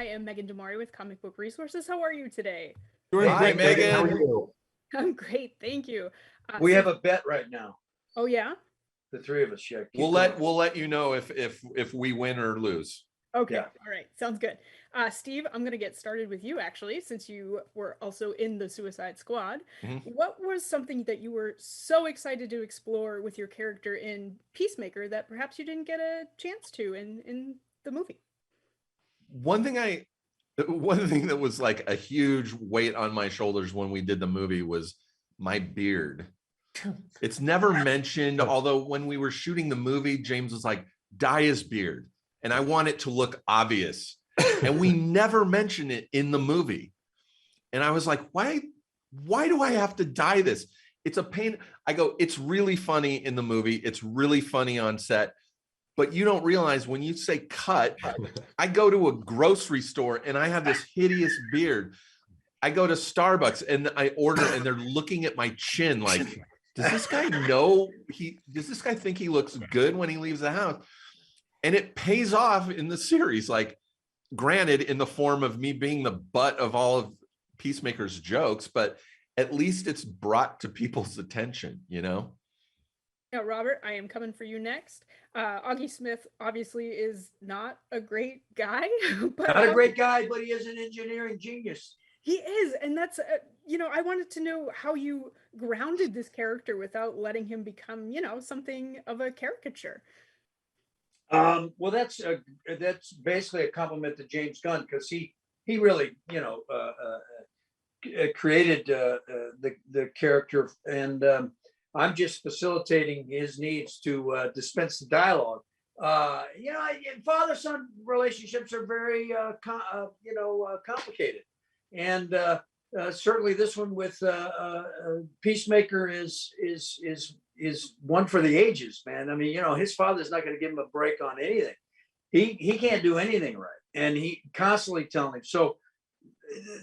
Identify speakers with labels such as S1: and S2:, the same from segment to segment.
S1: I am Megan Damari with Comic Book Resources. How are you today?
S2: Doing
S3: Hi,
S2: great, Megan. How are
S3: Megan.
S2: you?
S1: I'm great, thank you.
S3: We have a bet right now.
S1: Oh yeah?
S3: The three of us. Yeah.
S4: We'll let you know if we win or lose.
S1: Okay,
S3: Yeah.
S1: all right, sounds good. Steve, I'm gonna get started with you actually, since you were also in the Suicide Squad. What was something that you were so excited to explore with your character in Peacemaker that perhaps you didn't get a chance to in the movie?
S4: One thing that was like a huge weight on my shoulders when we did the movie was my beard. It's never mentioned, although when we were shooting the movie, James was like, dye his beard. And I want it to look obvious. And we never mention it in the movie. And I was like, why do I have to dye this? It's a pain. I go, it's really funny in the movie. It's really funny on set. But you don't realize when you say cut, I go to a grocery store and I have this hideous beard. I go to Starbucks and I order and they're looking at my chin like, does this guy know does this guy think he looks good when he leaves the house? And it pays off in the series, like granted in the form of me being the butt of all of Peacemaker's jokes, but at least it's brought to people's attention, you know?
S1: Now, Robert, I am coming for you next. Auggie Smith obviously is not a great guy, but
S3: Not a great guy, but he is an engineering genius.
S1: he is, and that's I wanted to know how you grounded this character without letting him become, something of a caricature.
S3: Well, that's basically a compliment to James Gunn because he really created the character, and I'm just facilitating his needs to dispense the dialogue. Father-son relationships are very complicated, and certainly this one with Peacemaker is one for the ages, man. I mean, his father's not going to give him a break on anything. He can't do anything right, and he constantly telling him. So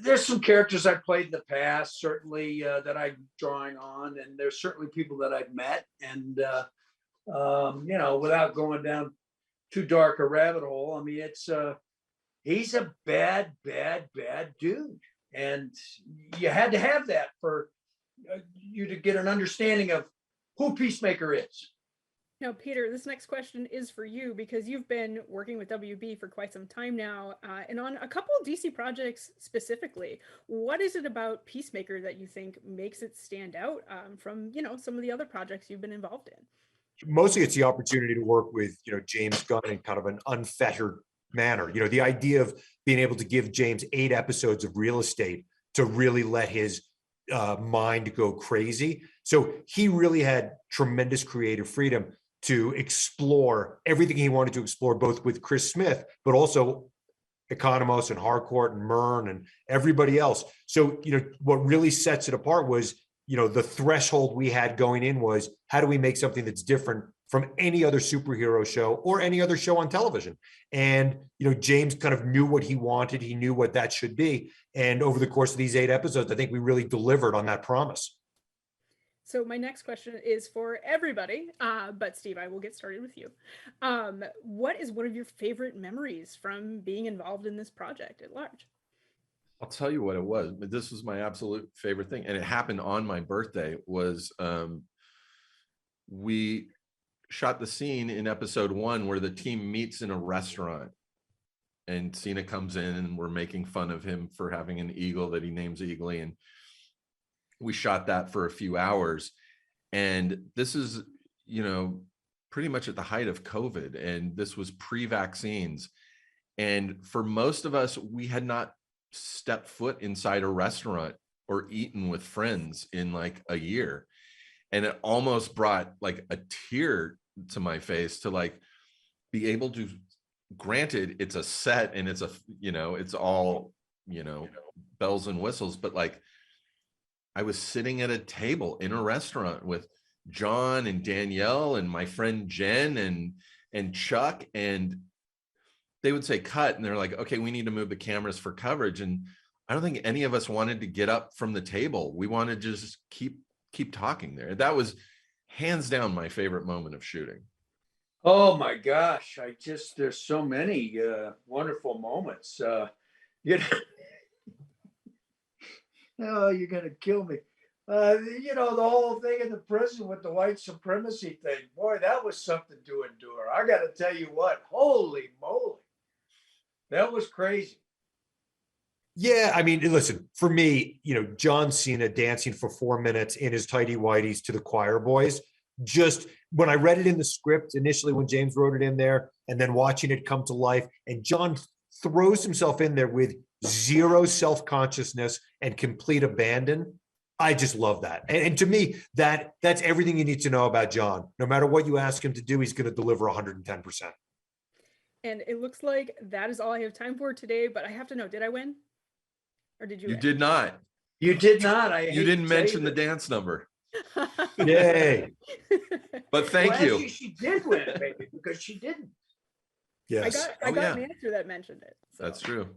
S3: there's some characters I've played in the past, certainly that I'm drawing on, and there's certainly people that I've met, and without going down too dark a rabbit hole, I mean, he's a bad dude, and you had to have that for you to get an understanding of who Peacemaker is.
S1: Now, Peter, this next question is for you because you've been working with WB for quite some time now, and on a couple of DC projects specifically. What is it about Peacemaker that you think makes it stand out from, some of the other projects you've been involved in?
S2: Mostly it's the opportunity to work with, James Gunn in kind of an unfettered manner. The idea of being able to give James 8 episodes of real estate to really let his mind go crazy. So he really had tremendous creative freedom to explore everything he wanted to explore, both with Chris Smith, but also Economos and Harcourt and Myrn and everybody else. So, what really sets it apart was, the threshold we had going in was, how do we make something that's different from any other superhero show or any other show on television? And, James kind of knew what he wanted. He knew what that should be. And over the course of these 8 episodes, I think we really delivered on that promise.
S1: So my next question is for everybody, but Steve, I will get started with you. What is one of your favorite memories from being involved in this project at large?
S4: I'll tell you what it was, but this was my absolute favorite thing. And it happened on my birthday. Was we shot the scene in episode 1 where the team meets in a restaurant and Cena comes in and we're making fun of him for having an eagle that he names Eagly. And we shot that for a few hours. And this is, pretty much at the height of COVID. And this was pre-vaccines. And for most of us, we had not stepped foot inside a restaurant or eaten with friends in like a year. And it almost brought like a tear to my face to like be able to, granted it's a set and it's it's all, bells and whistles, but like I was sitting at a table in a restaurant with John and Danielle and my friend Jen and Chuck, and they would say cut and they're like, okay, we need to move the cameras for coverage. And I don't think any of us wanted to get up from the table. We wanted to just keep talking there. That was hands down my favorite moment of shooting.
S3: Oh my gosh, there's so many wonderful moments. You know, oh, you're gonna kill me. You know, the whole thing in the prison with the white supremacy thing, boy, that was something to endure. I got to tell you what, holy moly, that was crazy.
S2: Yeah, I mean, listen, for me, John Cena dancing for 4 minutes in his tighty whities to the Choir Boys. Just when I read it in the script initially, when James wrote it in there, and then watching it come to life, and John throws himself in there with zero self-consciousness and complete abandon. I just love that. And to me, that's everything you need to know about John. No matter what you ask him to do, he's going to deliver 110%.
S1: And it looks like that is all I have time for today, but I have to know, did I win? Or did you
S4: You
S1: win?
S4: did not.
S3: You did not.
S4: You didn't mention the dance number.
S2: Yay.
S4: But thank you.
S3: Actually, she did win, baby, because she didn't.
S2: Yes.
S1: I got an answer that mentioned it. So.
S4: That's true.